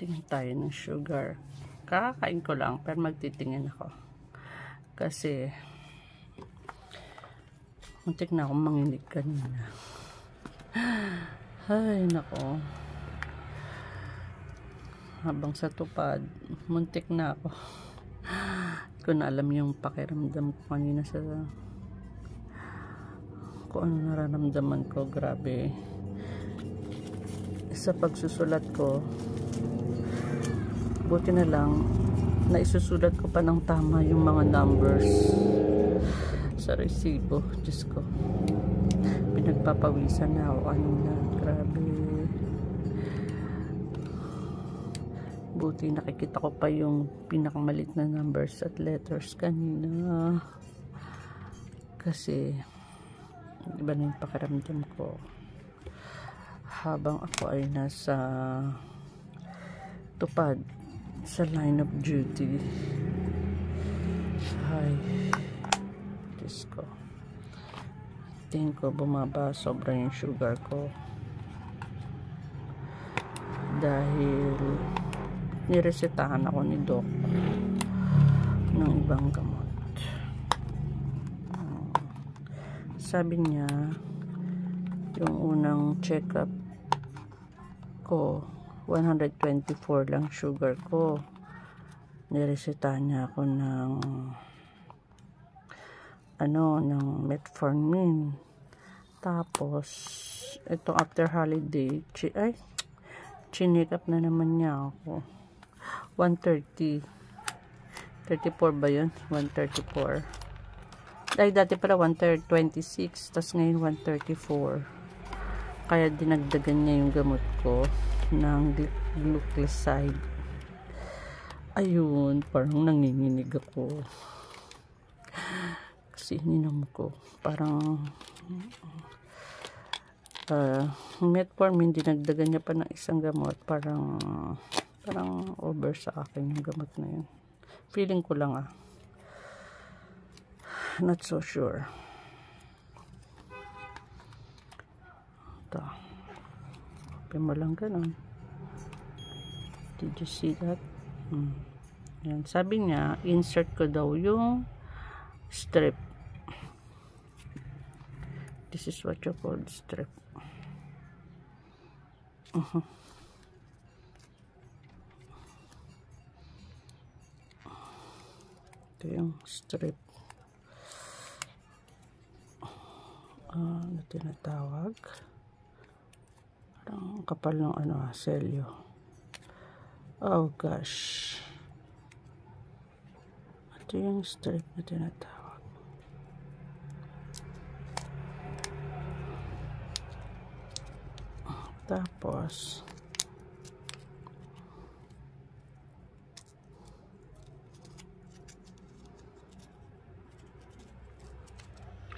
tingin tayo ng sugar. Kakain ko lang, pero magtitingin ako. Kasi, muntik na akong manginig kanina. Ay, nako. Habang sa tupad, muntik na ako. Hindi ko na alam yung pakiramdam ko kanina sa kung ano nararamdaman ko. Grabe. Sa pagsusulat ko, buti na lang naisusulat ko pa ng tama yung mga numbers sa resibo. Diyos ko, pinagpapawisan na ako kanina. Grabe. Buti nakikita ko pa yung pinakamalit na numbers at letters kanina. Kasi iba na yung pakiramdam ko habang ako ay nasa tupad sa line of duty. Ay, Diyos ko, tingin ko bumaba sobra yung sugar ko dahil niresetahan ako ni Doc ng ibang gamot. Sabi niya yung unang check-up ko 124 lang sugar ko. Niresetahan niya ako ng ng metformin. Tapos ito after holiday chinik up na naman niya ako. 130 34 ba yun? 134. Dahil dati pala 126, tas ngayon 134. Kaya dinagdagan niya yung gamot ko ng glucoside. Ayun, parang nanginginig ako. Kasi ininom ko. Parang metformin, dinagdagan niya pa ng isang gamot. Parang over sa akin yung gamot na yun. Feeling ko lang not so sure. Ito. Open mo lang ganun. Did you see that? Yan. Sabi niya, insert ko daw yung strip. This is what you call strip. Ito yung strip. Ano tinatawag? Parang kapal ng selyo. Oh gosh. Ito yung strip na tinatawag. Tapos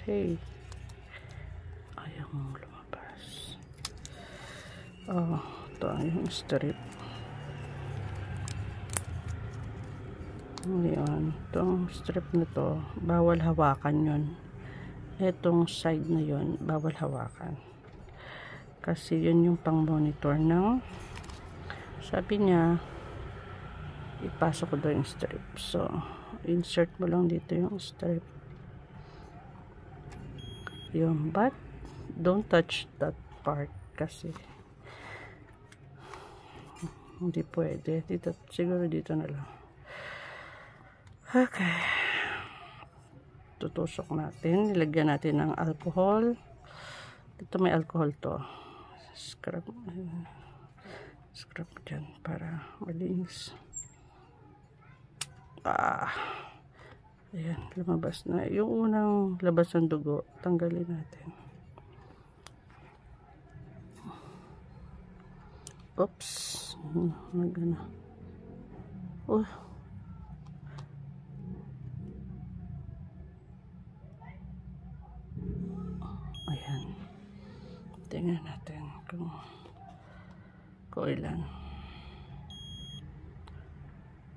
hey, ayaw mong lumabas. Ito yung strip. Ngayon, itong strip na to, bawal hawakan yun. Itong side na yun, bawal hawakan. Kasi yun yung pang monitor ng, sabi niya, ipasok ko daw yung strip. So, insert mo lang dito yung strip. Yun, but don't touch that part kasi hindi pwede. Dito, siguro dito na lang. Okay. Tutusok natin. Nilagyan natin ng alcohol. Dito may alcohol to. Scrub dyan para malinis. Ayan, lumabas na. Yung unang labas ng dugo, tanggalin natin. Oops. Magana. Ayan. Tingnan natin kung ilan.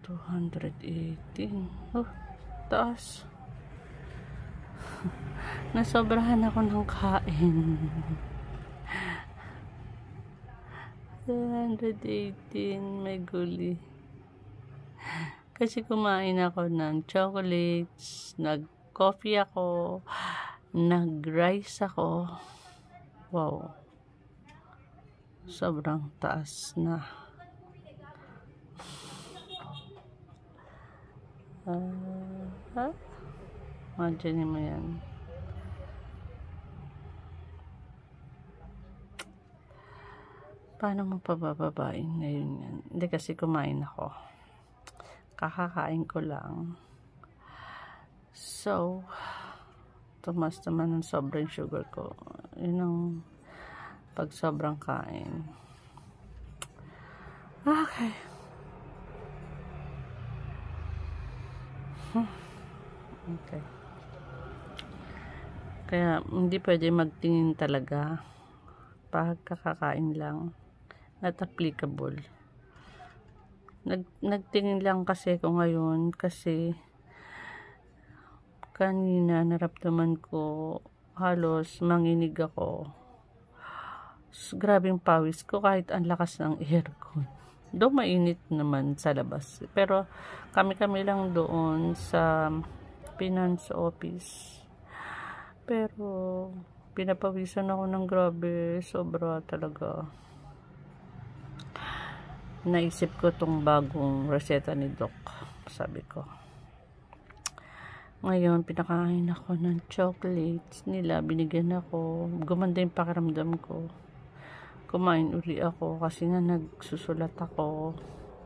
218. Taas. Nasobrahan ako ng kain. 118, may guli. Kasi kumain ako ng chocolates, nag-coffee ako, nag-rice ako. Wow. Sobrang taas na. Imagine mo yan. Paano mo pabababain ngayon yan? Hindi kasi kumain ako. Kakakain ko lang. So, tumas naman ng sobrang sugar ko. Yun ang pag sobrang kain. Okay. Okay. Kaya hindi pwede magtingin talaga. Pag kakakain lang. Not applicable. Nagtingin lang kasi ko ngayon kasi kanina naramdaman ko halos manginig ako. Grabing pawis ko kahit ang lakas ng aircon. Doon mainit naman sa labas. Pero kami lang doon sa finance office. Pero pinapawisan ako ng grabe. Sobra talaga. Naisip ko tong bagong reseta ni Doc. Sabi ko. Ngayon, pinakain ako ng chocolates nila. Binigyan ako. Gumanda yung pakiramdam ko. Kumain uli ako kasi nga nagsusulat ako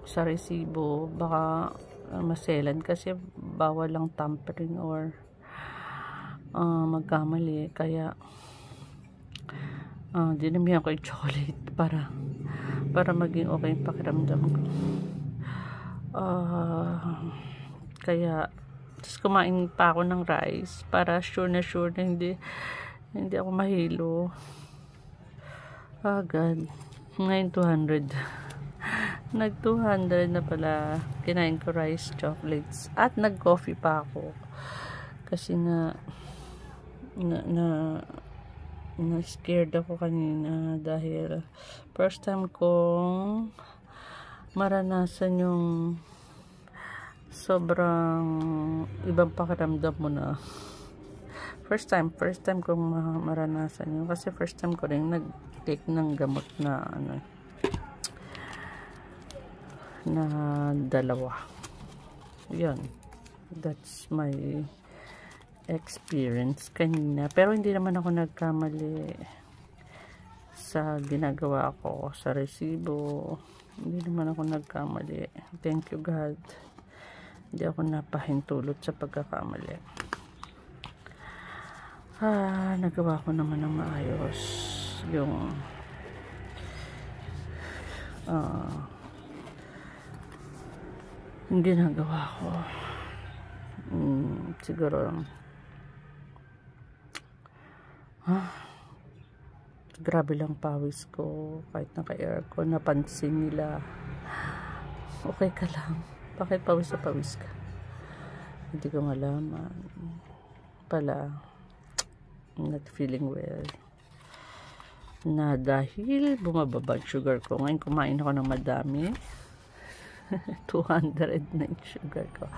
sa resibo. Baka maselan kasi bawal lang tampering or magkamali. Kaya dinamihan ko yung chocolate para maging okay yung pakiramdam ko. Kaya tapos kumain pa ako ng rice para sure na hindi ako mahilo. Agad. Ngayon 200. Nag 200 na pala. Kinain ko rice, chocolates at nag-coffee pa ako. Kasi na scared ako kanina dahil first time kong maranasan yung sobrang ibang pakiramdam mo na. First time kong maranasan yun kasi first time ko rin nag-take ng gamot na na dalawa. Yun. That's my experience kanina. Pero hindi naman ako nagkamali sa ginagawa ko sa resibo. Hindi naman ako nagkamali. Thank you God. Hindi ako napahintulot sa pagkakamali. Nagawa ko naman ng maayos yung ginagawa ko. Siguro grabe lang pawis ko kahit naka-aircon. Napansin nila okay ka lang, bakit pawis na pawis ka? Hindi ko malaman pala. Not feeling well na dahil bumababa sugar ko. Ngayon kumain ako ng madami. 200 na yung sugar ko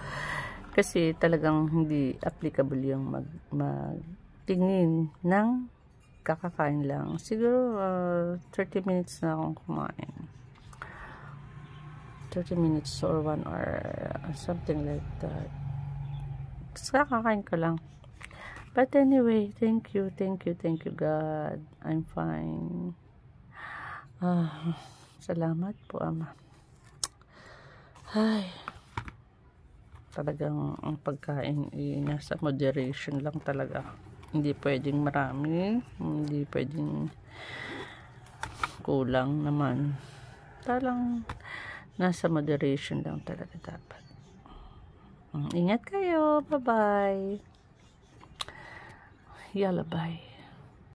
kasi talagang hindi applicable yung magtingin ng kakakain lang. Siguro 30 minutes na akong kumain. 30 minutes or 1 hour, something like that. Tapos kakakain ka lang. But anyway, thank you God. I'm fine. Salamat po Ama. Ay, talagang ang pagkain nasa moderation lang talaga. Hindi pwedeng marami, hindi pwedeng kulang naman. Talagang nasa moderation lang talaga dapat. Ingat kayo. Bye-bye. Yalla bye.